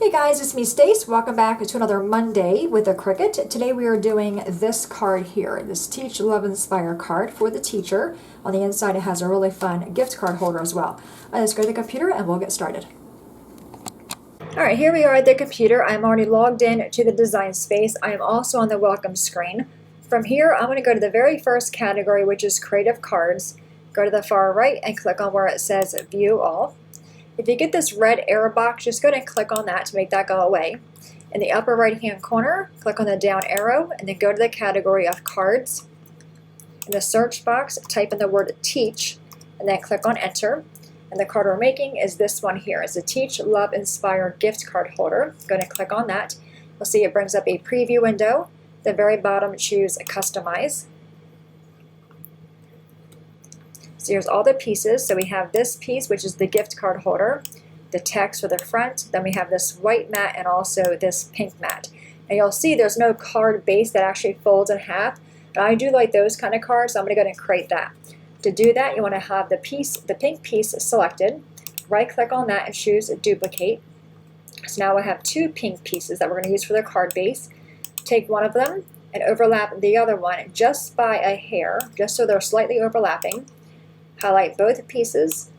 Hey guys, it's me Stace. Welcome back to another Monday with a Cricut. Today we are doing this card here, this Teach, Love, Inspire card for the teacher. On the inside it has a really fun gift card holder as well. Let's go to the computer and we'll get started. Alright, here we are at the computer. I'm already logged in to the design space. I am also on the welcome screen. From here I'm going to go to the very first category, which is Creative Cards. Go to the far right and click on where it says View All. If you get this red arrow box, just go ahead and click on that to make that go away. In the upper right hand corner, click on the down arrow and then go to the category of cards. In the search box, type in the word teach and then click on enter. And the card we're making is this one here. It's a Teach, Love, Inspire gift card holder. Go ahead and click on that. You'll see it brings up a preview window. At the very bottom, choose Customize. So here's all the pieces. So we have this piece, which is the gift card holder, the text for the front, then we have this white mat and also this pink mat. And you'll see there's no card base that actually folds in half. And I do like those kind of cards, so I'm going to go ahead and create that. To do that, you want to have the pink piece selected. Right click on that and choose Duplicate. So now I have two pink pieces that we're going to use for the card base. Take one of them and overlap the other one just by a hair, just so they're slightly overlapping. Highlight both pieces,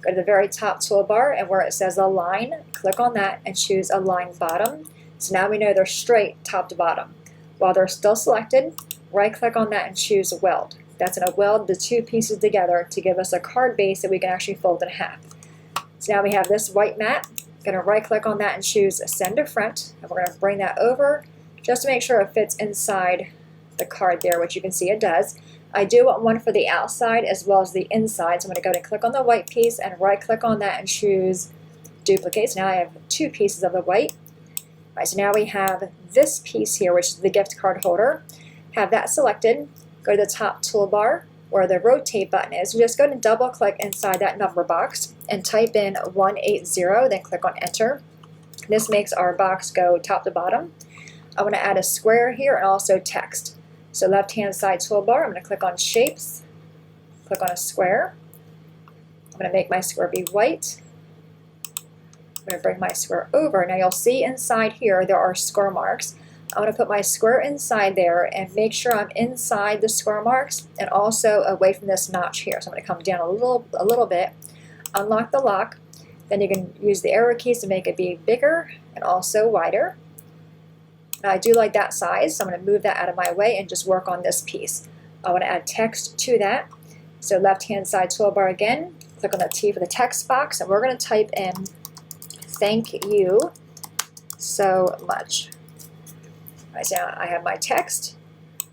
go to the very top toolbar, and where it says Align, click on that and choose Align Bottom. So now we know they're straight top to bottom. While they're still selected, right click on that and choose Weld. That's going to weld the two pieces together to give us a card base that we can actually fold in half. So now we have this white mat. Going to right click on that and choose Send to Front, and we're going to bring that over just to make sure it fits inside the card there, which you can see it does. I do want one for the outside as well as the inside, so I'm going to go ahead and click on the white piece and right click on that and choose Duplicate. So now I have two pieces of the white. All right, so now we have this piece here, which is the gift card holder. Have that selected. Go to the top toolbar where the rotate button is. Just go ahead and double click inside that number box and type in 180, then click on enter. This makes our box go top to bottom. I want to add a square here and also text. So left hand side toolbar, I'm going to click on Shapes, click on a square. I'm going to make my square be white. I'm going to bring my square over. Now you'll see inside here there are square marks. I'm going to put my square inside there and make sure I'm inside the square marks and also away from this notch here. So I'm going to come down a little bit, unlock the lock, then you can use the arrow keys to make it be bigger and also wider. Now I do like that size, so I'm going to move that out of my way and just work on this piece. I want to add text to that. So left hand side toolbar again, click on the T for the text box, and we're going to type in thank you so much. All right, so now I have my text.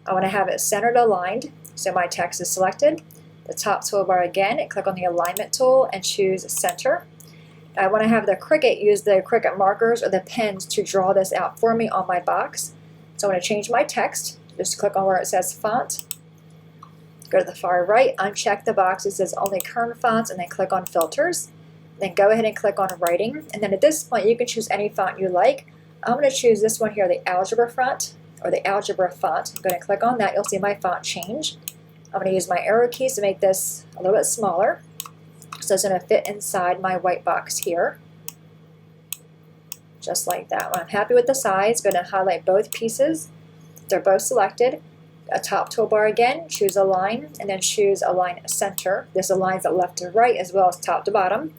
I want to have it centered aligned, so my text is selected. The top toolbar again, and click on the alignment tool and choose center. I want to have the Cricut use the Cricut markers or the pens to draw this out for me on my box. So I want to change my text. Just click on where it says font. Go to the far right, uncheck the box that says only current fonts, and then click on filters. Then go ahead and click on writing. And then at this point you can choose any font you like. I'm going to choose this one here, the algebra font or the algebra font. I'm going to click on that. You'll see my font change. I'm going to use my arrow keys to make this a little bit smaller. So it's going to fit inside my white box here, just like that. When I'm happy with the size, I'm going to highlight both pieces. They're both selected. A top toolbar again, choose Align, and then choose Align Center. This aligns it left to right as well as top to bottom.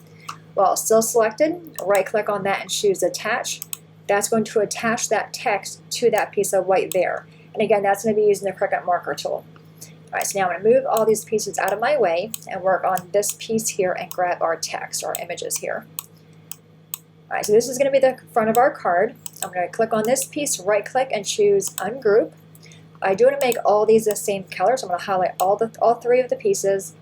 While it's still selected, right click on that and choose Attach. That's going to attach that text to that piece of white there. And again, that's going to be using the Cricut marker tool. All right, so now I'm going to move all these pieces out of my way and work on this piece here and grab our text or images here. All right, so this is going to be the front of our card. I'm going to click on this piece, right click and choose Ungroup. I do want to make all these the same color, so I'm going to highlight all three of the pieces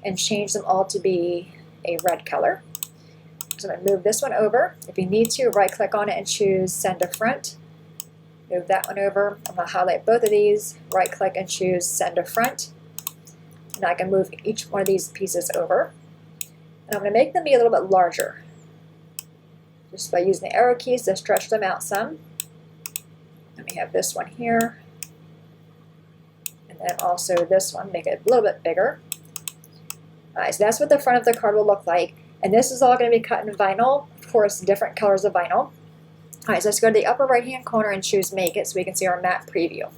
and change them all to be a red color. So I'm going to move this one over. If you need to, right click on it and choose Send to Front. Move that one over. I'm going to highlight both of these, right click and choose Send to Front. And I can move each one of these pieces over. And I'm going to make them be a little bit larger, just by using the arrow keys to stretch them out some. Let me have this one here. And then also this one, make it a little bit bigger. All right, so that's what the front of the card will look like. And this is all going to be cut in vinyl, of course, different colors of vinyl. Alright, so let's go to the upper right hand corner and choose Make It so we can see our mat preview.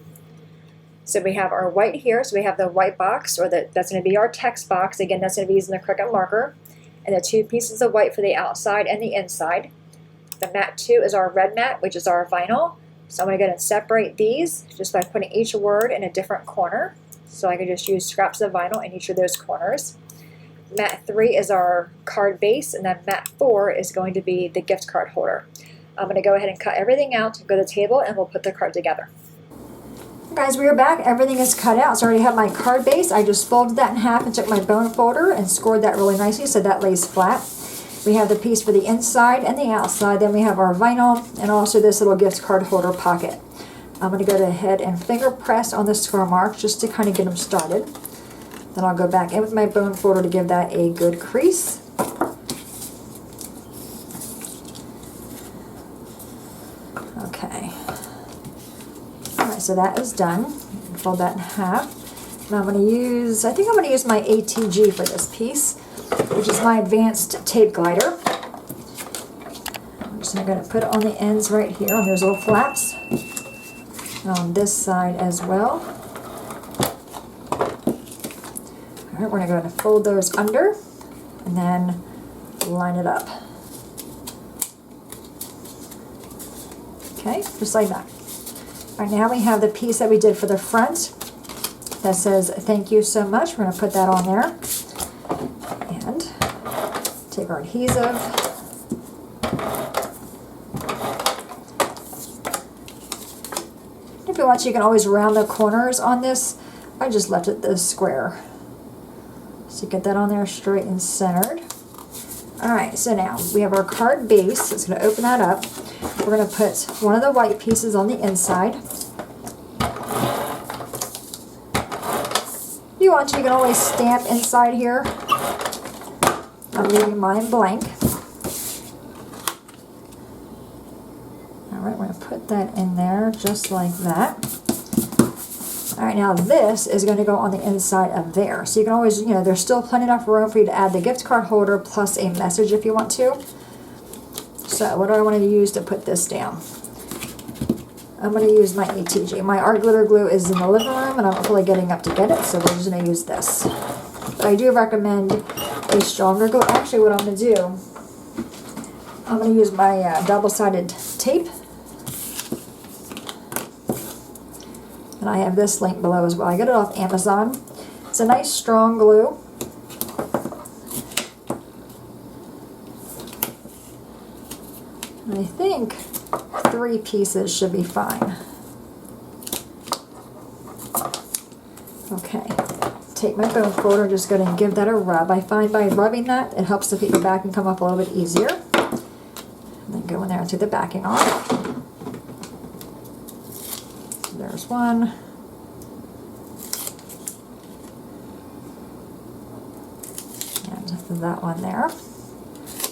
So we have our white here, so we have the white box, or that's going to be our text box. Again, that's going to be using the Cricut marker. And the 2 pieces of white for the outside and the inside. The mat 2 is our red mat, which is our vinyl. So I'm going to go ahead and separate these just by putting each word in a different corner. So I can just use scraps of vinyl in each of those corners. Mat 3 is our card base, and then mat 4 is going to be the gift card holder. I'm going to go ahead and cut everything out, go to the table, and we'll put the card together. Guys, we are back. Everything is cut out. So I already have my card base. I just folded that in half and took my bone folder and scored that really nicely so that lays flat. We have the piece for the inside and the outside. Then we have our vinyl and also this little gift card holder pocket. I'm going to go ahead and finger press on the score marks just to kind of get them started. Then I'll go back in with my bone folder to give that a good crease. Okay. Alright, so that is done. Fold that in half. And I'm going to use, I think I'm going to use my ATG for this piece, which is my advanced tape glider. I'm just going to put it on the ends right here on those little flaps. And on this side as well. Alright, we're going to go ahead and fold those under and then line it up. Okay, just like that. Alright, now we have the piece that we did for the front that says thank you so much. We're going to put that on there. And take our adhesive. If you want, you can always round the corners on this. I just left it this square. So get that on there straight and centered. Alright, so now we have our card base. It's going to open that up. We're going to put one of the white pieces on the inside. If you want to, you can always stamp inside here. I'm leaving mine blank. Alright, we're going to put that in there just like that. Alright, now this is going to go on the inside of there. So you can always, there's still plenty enough room for you to add the gift card holder plus a message if you want to. So what do I want to use to put this down? I'm going to use my ATG. My art glitter glue is in the living room and I'm not really getting up to get it, so we're just going to use this. But I do recommend a stronger glue. Actually, what I'm going to do, I'm going to use my double-sided tape. And I have this link below as well. I got it off Amazon. It's a nice strong glue. And I think 3 pieces should be fine. Okay. Take my bone folder and just go and give that a rub. I find by rubbing that, it helps the paper backing come up a little bit easier. And then go in there and take the backing off. There's one. And that one there.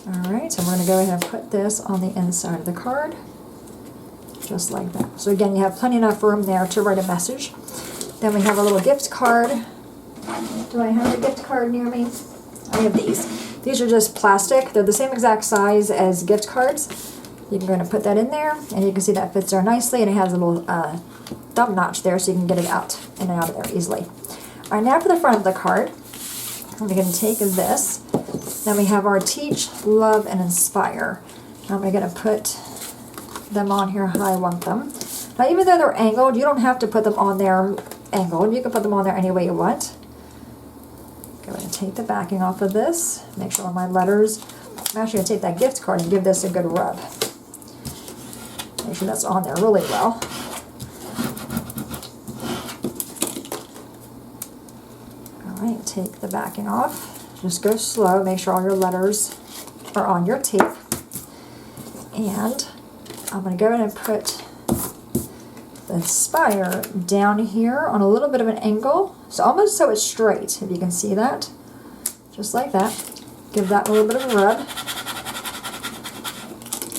Alright, so we're going to go ahead and put this on the inside of the card. Just like that. So again, you have plenty enough room there to write a message. Then we have a little gift card. Do I have a gift card near me? I have these. These are just plastic. They're the same exact size as gift cards. You can go and put that in there, and you can see that fits there nicely, and it has a little thumb notch there so you can get it out and out of there easily. Alright, now for the front of the card, we're going to take this. Then we have our Teach, Love, and Inspire. Now we're going to put them on here how I want them. Now even though they're angled, you don't have to put them on there angled. You can put them on there any way you want. Go ahead and take the backing off of this. Make sure all my letters. I'm actually going to take that gift card and give this a good rub. Make sure that's on there really well. Alright, take the backing off. Just go slow. Make sure all your letters are on your tape. And I'm going to go ahead and put the Inspire down here on a little bit of an angle. So almost so it's straight, if you can see that. Just like that. Give that a little bit of a rub.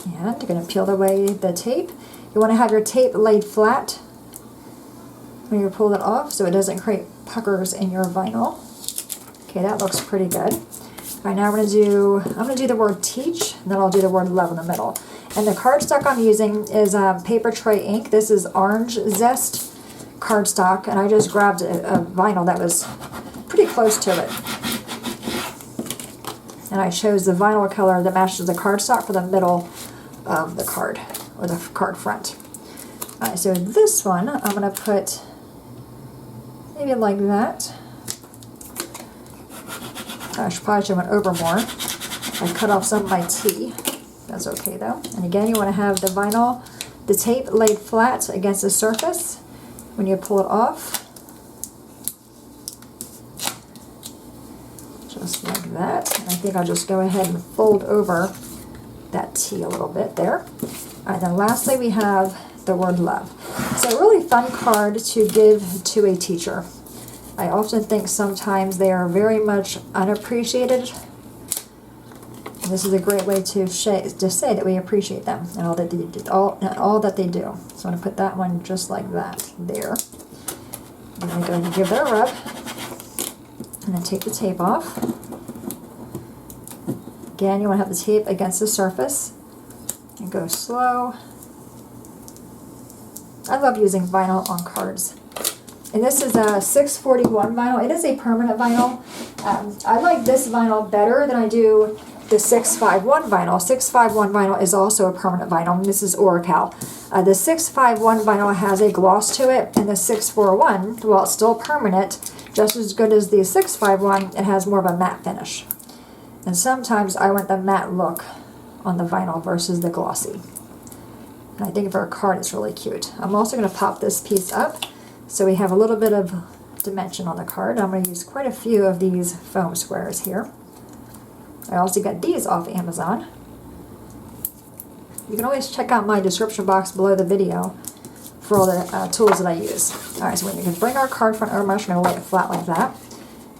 And you're going to peel away the tape. You want to have your tape laid flat when you pull it off so it doesn't create puckers in your vinyl. Okay, that looks pretty good. All right, now I'm going to do the word teach, and then I'll do the word love in the middle. And the cardstock I'm using is Paper Tray ink. This is Orange Zest cardstock, and I just grabbed a vinyl that was pretty close to it. And I chose the vinyl color that matches the cardstock for the middle of the card, or the card front. Alright, so this one, I'm going to put maybe like that. I probably should have went over more. I cut off some of my tea. That's okay though. And again, you want to have the vinyl, the tape laid flat against the surface when you pull it off. Just like that. And I think I'll just go ahead and fold over that tea a little bit there. And then lastly, we have the word love. So a really fun card to give to a teacher. I often think sometimes they are very much unappreciated. And this is a great way to say that we appreciate them and all that they do. All that they do. So I'm going to put that one just like that there. I'm going to go ahead and give that a rub. And then take the tape off. Again, you want to have the tape against the surface. And go slow. I love using vinyl on cards. And this is a 641 vinyl. It is a permanent vinyl. I like this vinyl better than I do the 651 vinyl. 651 vinyl is also a permanent vinyl, and this is Oracal. The 651 vinyl has a gloss to it, and the 641, while it's still permanent, just as good as the 651, it has more of a matte finish. And sometimes I want the matte look on the vinyl versus the glossy. And I think for a card it's really cute. I'm also going to pop this piece up so we have a little bit of dimension on the card. I'm going to use quite a few of these foam squares here. I also got these off Amazon. You can always check out my description box below the video for all the tools that I use. Alright, so we're going to bring our card front over. I'm just going to lay it flat like that.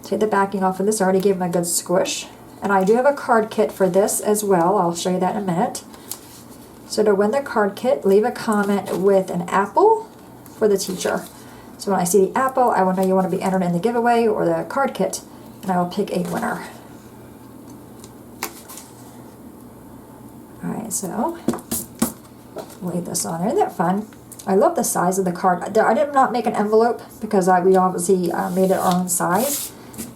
Take the backing off of this. I already gave them a good squish. And I do have a card kit for this as well. I'll show you that in a minute. So to win the card kit, leave a comment with an apple for the teacher. So when I see the apple, I will know you want to be entered in the giveaway or the card kit, and I will pick a winner. Alright, so lay this on there. Isn't that fun? I love the size of the card. I did not make an envelope because we obviously made it our own size,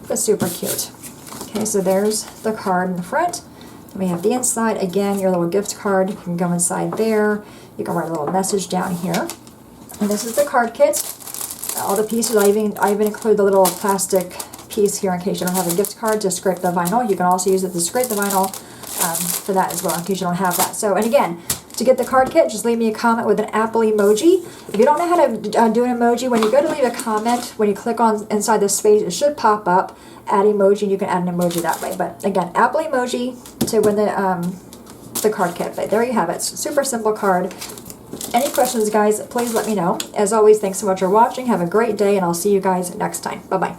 but super cute. Okay, so there's the card in the front. Then we have the inside. Again, your little gift card can go inside there. You can write a little message down here. And this is the card kit. All the pieces, I even include the little plastic piece here in case you don't have a gift card to scrape the vinyl. You can also use it to scrape the vinyl for that as well in case you don't have that. So, and again, to get the card kit, just leave me a comment with an apple emoji. If you don't know how to do an emoji, when you go to leave a comment, when you click on inside the space, it should pop up, add emoji, and you can add an emoji that way. But again, apple emoji to win the card kit. But there you have it. Super simple card. Any questions, guys, please let me know. As always, thanks so much for watching. Have a great day, and I'll see you guys next time. Bye-bye.